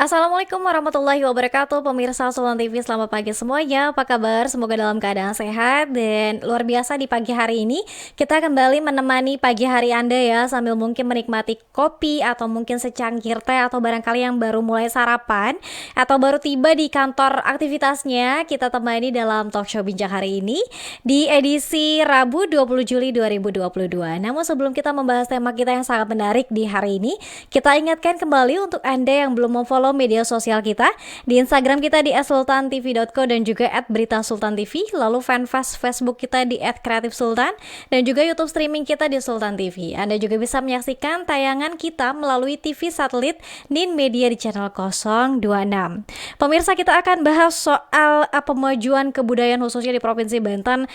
Assalamualaikum warahmatullahi wabarakatuh. Pemirsa Sultan TV, selamat pagi semuanya. Apa kabar? Semoga dalam keadaan sehat. Dan luar biasa, di pagi hari ini kita kembali menemani pagi hari Anda ya, sambil mungkin menikmati kopi atau mungkin secangkir teh, atau barangkali yang baru mulai sarapan atau baru tiba di kantor aktivitasnya. Kita temani dalam talk show Bincang hari ini di edisi Rabu 20 Juli 2022. Namun sebelum kita membahas tema kita yang sangat menarik di hari ini, kita ingatkan kembali untuk Anda yang belum memfollow media sosial kita, di Instagram kita di @sultantv.co dan juga @beritasultantv, lalu fanpage Facebook kita di @kreatifsultan, dan juga YouTube streaming kita di Sultan TV. Anda juga bisa menyaksikan tayangan kita melalui TV satelit Nin Media di channel 026. Pemirsa, kita akan bahas soal pemajuan kebudayaan khususnya di Provinsi Banten,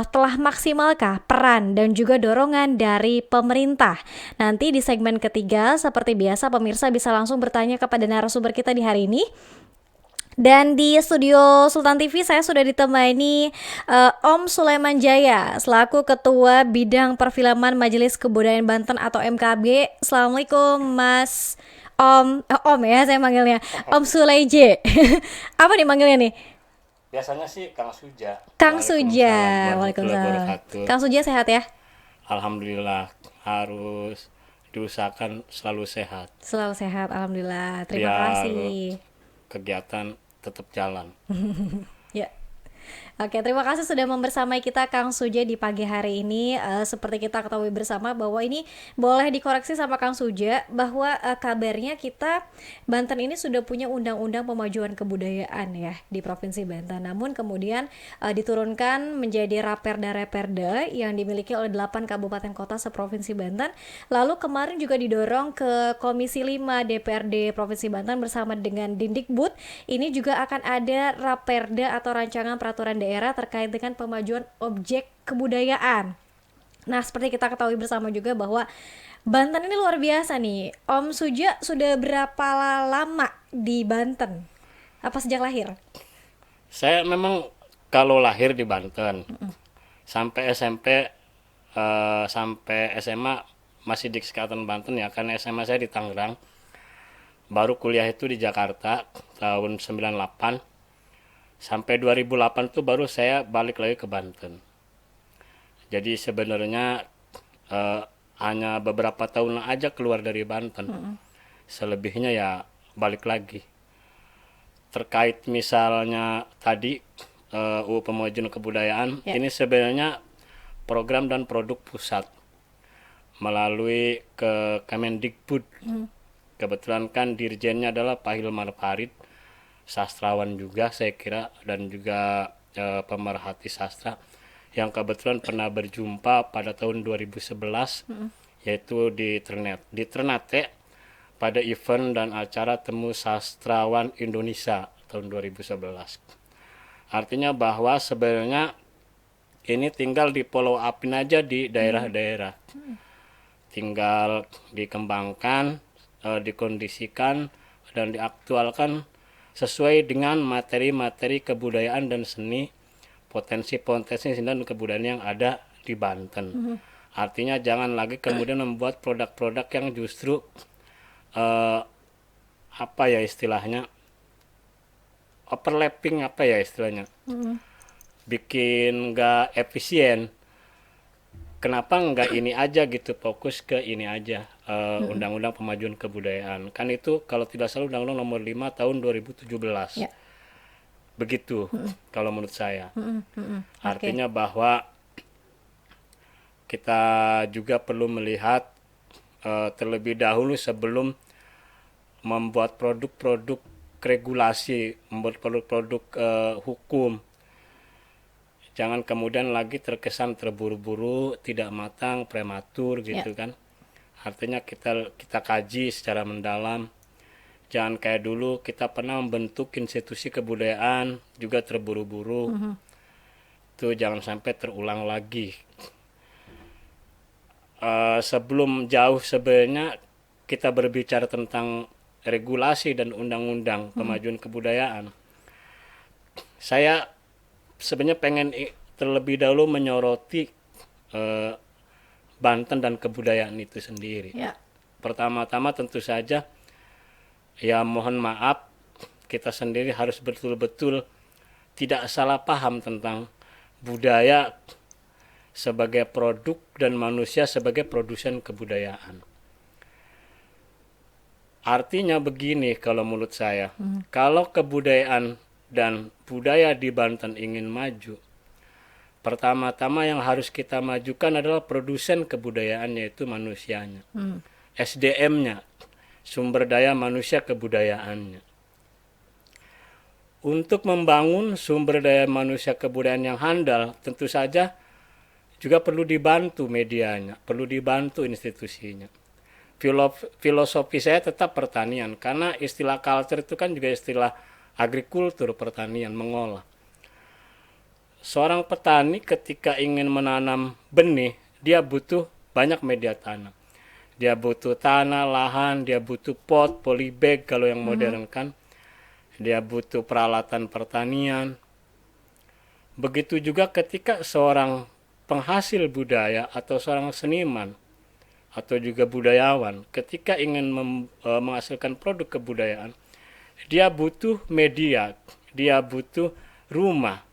telah maksimalkah peran dan juga dorongan dari pemerintah. Nanti di segmen ketiga, seperti biasa, pemirsa bisa langsung bertanya kepada narasumber kita di hari ini. Dan di studio Sultan TV saya sudah ditemani Om Sulaiman Jaya selaku Ketua Bidang Perfilman Majelis Kebudayaan Banten atau MKB. Assalamualaikum Mas Om ya saya manggilnya. Om Sulaije. Apa nih manggilnya nih? Biasanya sih Kang Suja. Kang Suja. Waalaikumsalam warahmatullahi Waalaikumsalam. wabarakatuh. Kang Suja sehat ya? Alhamdulillah, harus diusahakan selalu sehat Selalu sehat, alhamdulillah. Terima biar kasih. kegiatan tetap jalan. Ya. Oke, terima kasih sudah membersamai kita Kang Suja di pagi hari ini. Seperti kita ketahui bersama bahwa ini boleh dikoreksi sama Kang Suja bahwa kabarnya kita Banten ini sudah punya undang-undang pemajuan kebudayaan ya di Provinsi Banten. Namun kemudian diturunkan menjadi Raperda-Raperda yang dimiliki oleh 8 kabupaten kota seprovinsi Banten. Lalu kemarin juga didorong ke Komisi 5 DPRD Provinsi Banten bersama dengan Dindikbud. Ini juga akan ada Raperda atau rancangan peraturan daerah terkait dengan pemajuan objek kebudayaan. Nah, seperti kita ketahui bersama juga bahwa Banten ini luar biasa nih. Om Suja sudah berapa lama di Banten? Apa sejak lahir? Saya memang kalau lahir di Banten, sampai SMP, sampai SMA masih di Sekatan Banten ya, karena SMA saya di Tangerang. Baru kuliah itu di Jakarta tahun 98. Sampai 2008 tuh baru saya balik lagi ke Banten. Jadi sebenarnya eh, hanya beberapa tahun aja keluar dari Banten. Selebihnya ya balik lagi. Terkait misalnya tadi UU Pemajuan Kebudayaan, Ya. ini sebenarnya program dan produk pusat melalui ke Kemendikbud. Kebetulan kan dirjennya adalah Pak Hilmar Farid, sastrawan juga saya kira, dan juga pemerhati sastra yang kebetulan pernah berjumpa pada tahun 2011, yaitu di Ternate pada event dan acara Temu Sastrawan Indonesia tahun 2011. Artinya bahwa sebenarnya ini tinggal di follow upin aja di daerah-daerah, tinggal dikembangkan, dikondisikan dan diaktualkan sesuai dengan materi-materi kebudayaan dan seni, potensi-potensi seni dan kebudayaan yang ada di Banten. Artinya jangan lagi kemudian membuat produk-produk yang justru apa ya istilahnya, overlapping, apa ya istilahnya, bikin nggak efisien. Kenapa nggak ini aja gitu, fokus ke ini aja, Undang-Undang Pemajuan Kebudayaan. Kan itu kalau tidak salah Undang-Undang nomor 5 tahun 2017. Ya. Begitu kalau menurut saya. Oke. Artinya bahwa kita juga perlu melihat terlebih dahulu sebelum membuat produk-produk regulasi, membuat produk-produk hukum. Jangan kemudian lagi terkesan terburu-buru, tidak matang, prematur Ya. gitu kan. Artinya kita kaji secara mendalam. Jangan kayak dulu kita pernah membentuk institusi kebudayaan juga terburu-buru. Itu jangan sampai terulang lagi. Sebelum jauh sebenarnya kita berbicara tentang regulasi dan undang-undang pemajuan kebudayaan, saya sebenarnya pengen terlebih dahulu menyoroti Banten dan kebudayaan itu sendiri. Ya. Pertama-tama tentu saja ya mohon maaf, kita sendiri harus betul-betul tidak salah paham tentang budaya sebagai produk dan manusia sebagai produsen kebudayaan. Artinya begini kalau menurut saya, kalau kebudayaan dan budaya di Banten ingin maju, pertama-tama yang harus kita majukan adalah produsen kebudayaan, yaitu manusianya. SDM-nya, sumber daya manusia kebudayaannya. Untuk membangun sumber daya manusia kebudayaan yang handal, tentu saja juga perlu dibantu medianya, perlu dibantu institusinya. Filosofi saya tetap pertanian, karena istilah culture itu kan juga istilah agrikultur, pertanian, mengolah. Seorang petani ketika ingin menanam benih, dia butuh banyak media tanam. Dia butuh tanah, lahan, dia butuh pot, polybag kalau yang modern kan. Dia butuh peralatan pertanian. Begitu juga ketika seorang penghasil budaya atau seorang seniman atau juga budayawan ketika ingin menghasilkan produk kebudayaan, dia butuh media, dia butuh rumah,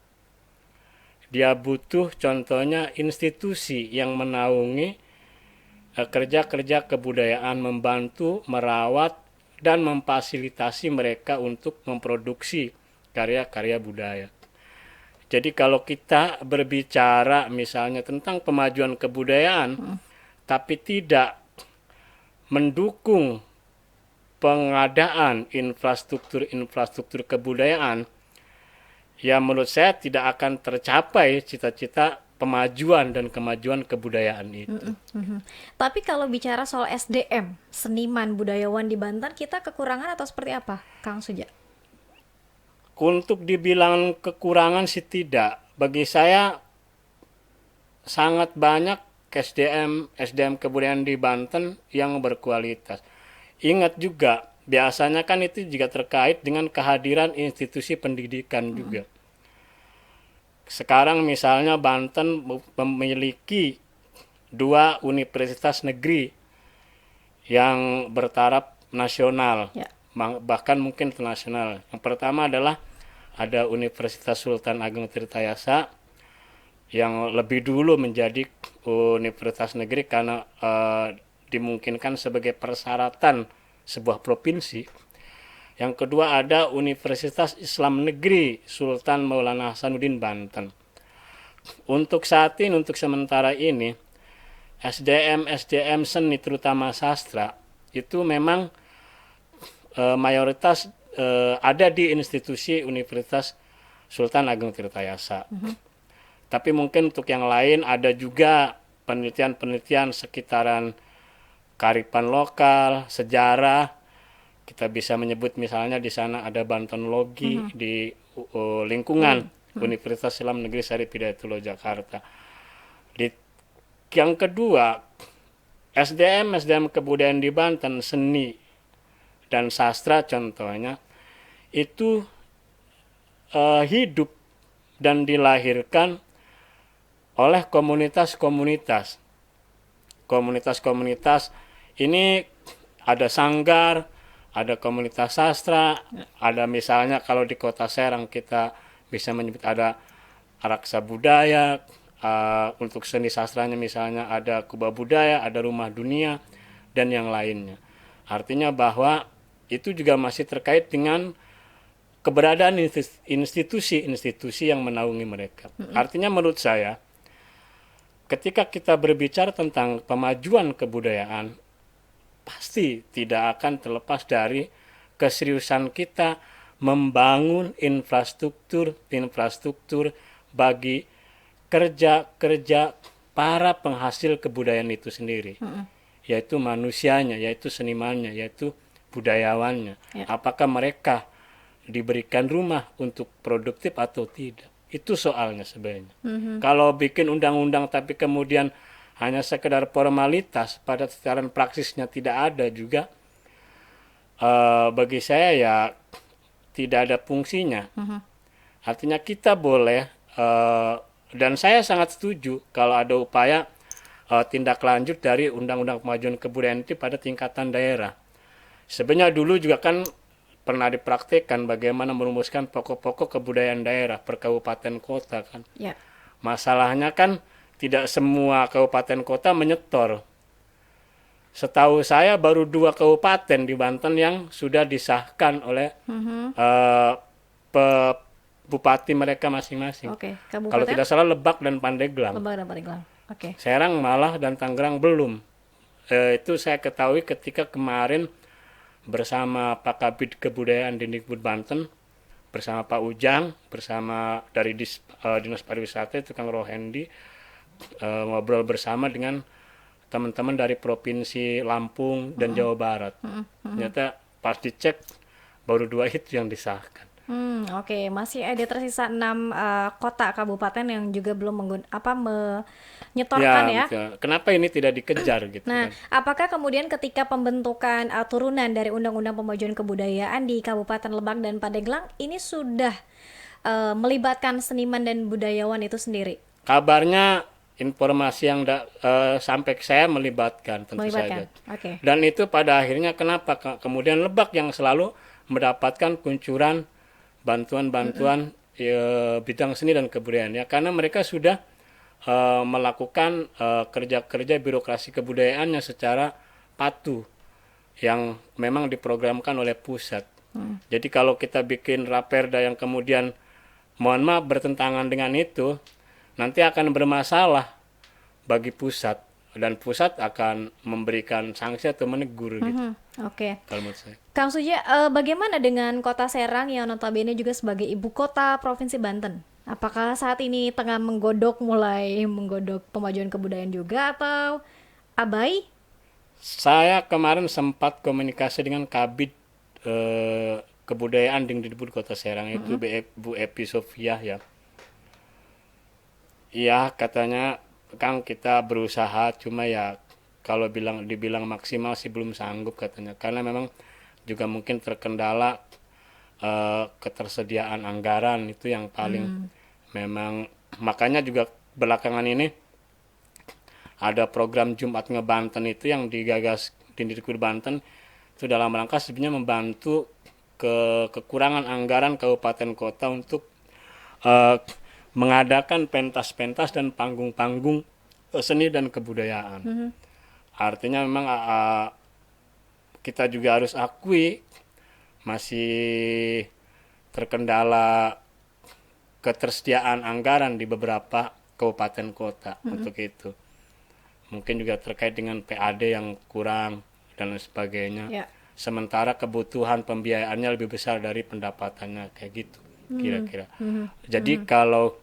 dia butuh contohnya institusi yang menaungi kerja-kerja kebudayaan, membantu, merawat, dan memfasilitasi mereka untuk memproduksi karya-karya budaya. Jadi kalau kita berbicara misalnya tentang pemajuan kebudayaan, tapi tidak mendukung pengadaan infrastruktur kebudayaan, ya menurut saya tidak akan tercapai cita-cita pemajuan dan kemajuan kebudayaan itu. Tapi kalau bicara soal SDM, seniman budayawan di Banten, kita kekurangan atau seperti apa, Kang Suja? Untuk dibilang kekurangan sih tidak. Bagi saya sangat banyak SDM kebudayaan di Banten yang berkualitas. Ingat juga, biasanya kan itu juga terkait dengan kehadiran institusi pendidikan juga. Sekarang misalnya Banten memiliki 2 universitas negeri yang bertaraf nasional, bahkan mungkin internasional. Yang pertama adalah ada Universitas Sultan Agung Tirtayasa yang lebih dulu menjadi universitas negeri karena dimungkinkan sebagai persyaratan sebuah provinsi. Yang kedua ada Universitas Islam Negeri Sultan Maulana Hasanuddin Banten. Untuk saat ini, untuk sementara ini, SDM seni terutama sastra itu memang mayoritas ada di institusi Universitas Sultan Agung Tirtayasa. Tapi mungkin untuk yang lain ada juga penelitian-penelitian sekitaran kearifan lokal, sejarah. Kita bisa menyebut misalnya di sana ada Bantenologi di lingkungan Universitas Islam Negeri Syarif Hidayatullah Jakarta. Yang kedua, SDM kebudayaan di Banten, seni dan sastra contohnya, itu hidup dan dilahirkan oleh komunitas-komunitas. Komunitas-komunitas ini ada sanggar, ada komunitas sastra, ada misalnya kalau di Kota Serang kita bisa menyebut ada Araksa Budaya, untuk seni sastranya misalnya ada Kubah Budaya, ada Rumah Dunia, dan yang lainnya. Artinya bahwa itu juga masih terkait dengan keberadaan institusi-institusi yang menaungi mereka. Artinya menurut saya, ketika kita berbicara tentang pemajuan kebudayaan, pasti tidak akan terlepas dari keseriusan kita membangun infrastruktur bagi kerja para penghasil kebudayaan itu sendiri, yaitu manusianya, yaitu senimannya, yaitu budayawannya. Apakah mereka diberikan rumah untuk produktif atau tidak? Itu soalnya sebenarnya. Kalau bikin undang-undang tapi kemudian hanya sekedar formalitas, pada tataran praksisnya tidak ada juga, bagi saya ya tidak ada fungsinya. Artinya kita boleh, dan saya sangat setuju kalau ada upaya tindak lanjut dari Undang-Undang Kemajuan Kebudayaan itu pada tingkatan daerah. Sebenarnya dulu juga kan pernah dipraktikkan bagaimana merumuskan pokok-pokok kebudayaan daerah per kabupaten kota kan. Ya. Masalahnya kan tidak semua kabupaten kota menyetor. Setahu saya baru 2 kabupaten di Banten yang sudah disahkan oleh bupati mereka masing-masing. Oke, Kalau kabupaten tidak salah Lebak dan Pandeglang. Lebak dan Pandeglang. Oke. Serang malah dan Tangerang belum. Itu saya ketahui ketika kemarin bersama Pak Kabid Kebudayaan Dindikbud Banten, bersama Pak Ujang, bersama dari Dinas Pariwisata itu Kang Rohendi, ngobrol bersama dengan teman-teman dari Provinsi Lampung dan Jawa Barat. Ternyata pas dicek baru 2 itu yang disahkan. Oke, masih ada tersisa 6 kota kabupaten yang juga belum menyetorkan ya. Betul. Kenapa ini tidak dikejar gitu Nah, kan? apakah kemudian ketika pembentukan turunan dari Undang-Undang Pemajuan Kebudayaan di Kabupaten Lebak dan Pandeglang ini sudah melibatkan seniman dan budayawan itu sendiri? Kabarnya informasi yang sampai ke saya melibatkan tentu saja. Oke. Dan itu pada akhirnya kenapa kemudian Lebak yang selalu mendapatkan kuncuran bantuan-bantuan bidang seni dan kebudayaan ya, karena mereka sudah melakukan kerja-kerja birokrasi kebudayaannya secara patuh yang memang diprogramkan oleh pusat. Jadi kalau kita bikin raperda yang kemudian mohon maaf bertentangan dengan itu, nanti akan bermasalah bagi pusat dan pusat akan memberikan sanksi atau menegur gitu. Oke. Kalau menurut saya. Kang Suja, bagaimana dengan Kota Serang yang notabene juga sebagai ibu kota Provinsi Banten? Apakah saat ini tengah mulai menggodok pemajuan kebudayaan juga atau abai? Saya kemarin sempat komunikasi dengan Kabid Kebudayaan Dindikbud Kota Serang itu Bu Epi Sofia ya. Iya, katanya Kang kita berusaha, cuma ya kalau dibilang maksimal sih belum sanggup katanya, karena memang juga mungkin terkendala ketersediaan anggaran itu yang paling memang, makanya juga belakangan ini ada program Jumat Ngebanten itu yang digagas Dindikbud Banten itu dalam rangka sebenarnya membantu kekurangan anggaran kabupaten kota untuk mengadakan pentas-pentas dan panggung-panggung seni dan kebudayaan. Artinya memang kita juga harus akui masih terkendala ketersediaan anggaran di beberapa kabupaten kota untuk itu. Mungkin juga terkait dengan PAD yang kurang dan lain sebagainya. Ya. Sementara kebutuhan pembiayaannya lebih besar dari pendapatannya kayak gitu. Kira-kira. Jadi kalau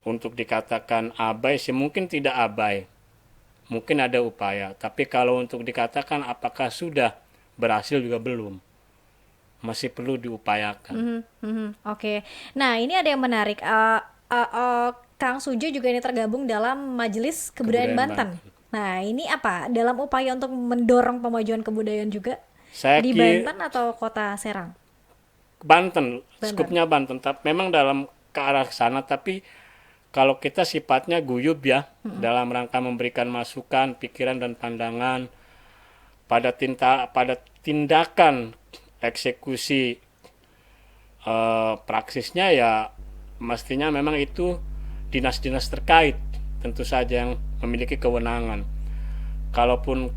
untuk dikatakan abai sih mungkin tidak abai, mungkin ada upaya, tapi kalau untuk dikatakan apakah sudah berhasil juga belum, masih perlu diupayakan. Oke. Nah, ini ada yang menarik. Kang Sujo juga ini tergabung dalam Majelis Kebudayaan Banten. Nah, ini apa? Dalam upaya untuk mendorong pemajuan kebudayaan juga di Banten atau Kota Serang? Banten, skupnya Banten, memang dalam ke arah sana, tapi kalau kita sifatnya guyub ya, dalam rangka memberikan masukan, pikiran dan pandangan pada tindakan eksekusi praksisnya ya mestinya memang itu dinas-dinas terkait tentu saja yang memiliki kewenangan. Kalaupun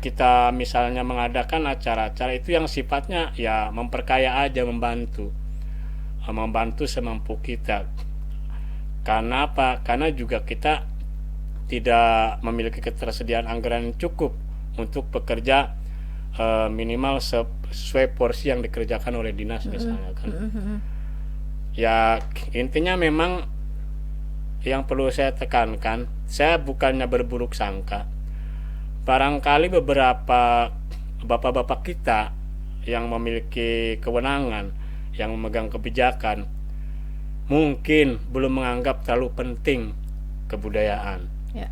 kita misalnya mengadakan acara-acara itu yang sifatnya ya memperkaya aja, membantu semampu kita. Karena apa? Karena juga kita tidak memiliki ketersediaan anggaran yang cukup untuk bekerja minimal sesuai porsi yang dikerjakan oleh dinas misalnya kan. Ya intinya memang yang perlu saya tekankan, saya bukannya berburuk sangka. Barangkali beberapa bapak-bapak kita yang memiliki kewenangan, yang memegang kebijakan, mungkin belum menganggap terlalu penting kebudayaan. Ya.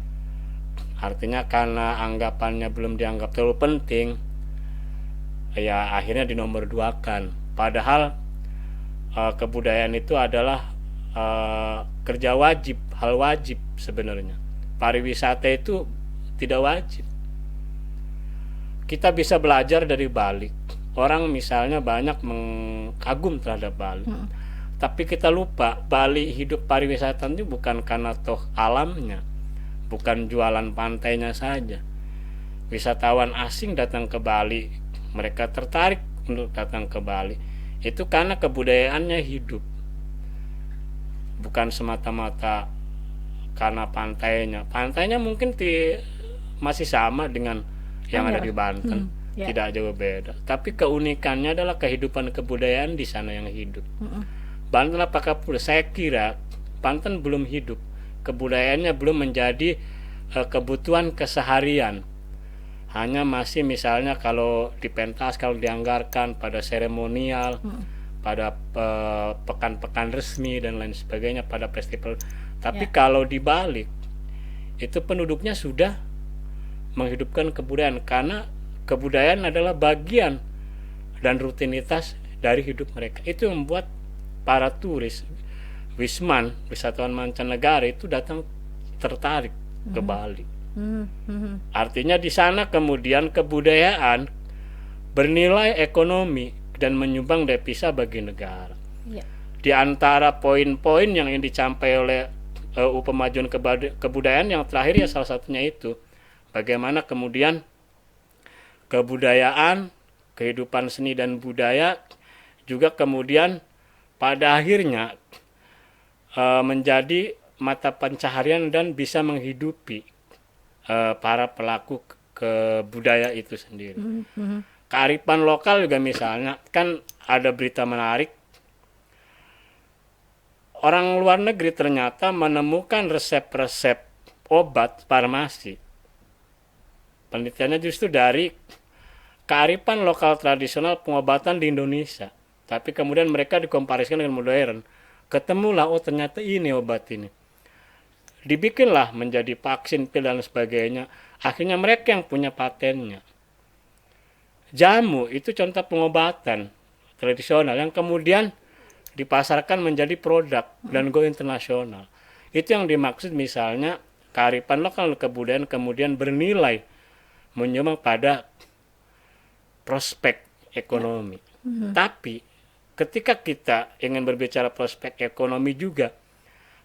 Artinya karena anggapannya belum dianggap terlalu penting, ya akhirnya dinomorduakan. Padahal kebudayaan itu adalah kerja wajib, hal wajib sebenarnya. Pariwisata itu tidak wajib. kita bisa belajar dari Bali. Orang misalnya banyak mengagum terhadap Bali, tapi kita lupa Bali hidup pariwisata itu bukan karena toh alamnya, bukan jualan pantainya saja. Wisatawan asing datang ke Bali, mereka tertarik untuk datang ke Bali itu karena kebudayaannya hidup, bukan semata-mata karena pantainya mungkin masih sama dengan yang ada di Banten, tidak jauh beda, tapi keunikannya adalah kehidupan kebudayaan di sana yang hidup. Banten apakah saya kira Banten belum hidup, kebudayaannya belum menjadi kebutuhan keseharian, hanya masih misalnya kalau di pentas, kalau dianggarkan pada seremonial, pada pekan-pekan resmi dan lain sebagainya, pada festival. Tapi kalau dibalik itu penduduknya sudah menghidupkan kebudayaan, karena kebudayaan adalah bagian dan rutinitas dari hidup mereka. Itu membuat para turis, wisatawan mancanegara itu datang tertarik ke Bali. Artinya di sana kemudian kebudayaan bernilai ekonomi dan menyumbang devisa bagi negara. Di antara poin-poin yang ingin dicapai oleh Pemajuan Kebudayaan yang terakhir ya salah satunya itu bagaimana kemudian kebudayaan, kehidupan seni dan budaya juga kemudian pada akhirnya menjadi mata pencaharian dan bisa menghidupi para pelaku kebudaya itu sendiri. Kearifan lokal juga misalnya, kan ada berita menarik, orang luar negeri ternyata menemukan resep-resep obat farmasi. Penelitiannya justru dari kearifan lokal tradisional pengobatan di Indonesia. Tapi kemudian mereka dikomparasikan dengan modern. Ketemulah, oh ternyata ini obat ini. Dibikinlah menjadi vaksin, pil dan sebagainya. Akhirnya mereka yang punya patennya. Jamu itu contoh pengobatan tradisional yang kemudian dipasarkan menjadi produk dan go internasional. Itu yang dimaksud misalnya kearifan lokal kebudayaan kemudian bernilai menyumbang pada prospek ekonomi. Tapi ketika kita ingin berbicara prospek ekonomi juga,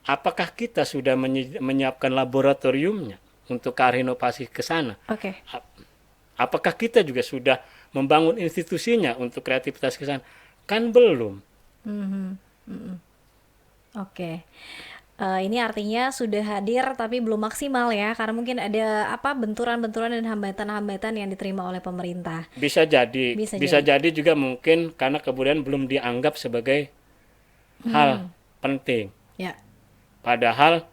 apakah kita sudah menyiapkan laboratoriumnya untuk ke arah inovasi ke sana? Apakah kita juga sudah membangun institusinya untuk kreativitas ke sana? Kan belum. Ini artinya sudah hadir tapi belum maksimal ya, karena mungkin ada benturan-benturan dan hambatan-hambatan yang diterima oleh pemerintah. Bisa jadi juga mungkin karena kebudayaan belum dianggap sebagai hal penting. Padahal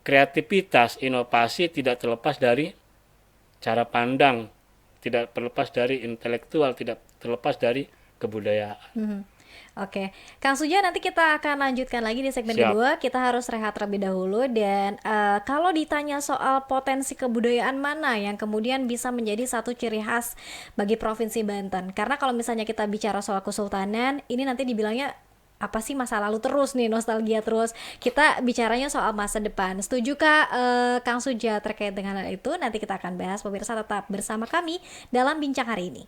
kreativitas, inovasi tidak terlepas dari cara pandang, tidak terlepas dari intelektual, tidak terlepas dari kebudayaan. Kang Suja, nanti kita akan lanjutkan lagi di segmen kedua. Kita harus rehat terlebih dahulu. Dan kalau ditanya soal potensi kebudayaan mana yang kemudian bisa menjadi satu ciri khas bagi Provinsi Banten, karena kalau misalnya kita bicara soal kesultanan, ini nanti dibilangnya apa sih, masa lalu terus nih, nostalgia terus. Kita bicaranya soal masa depan. Setujukah Kang Suja terkait dengan hal itu? Nanti kita akan bahas. Pemirsa tetap bersama kami dalam Bincang hari ini.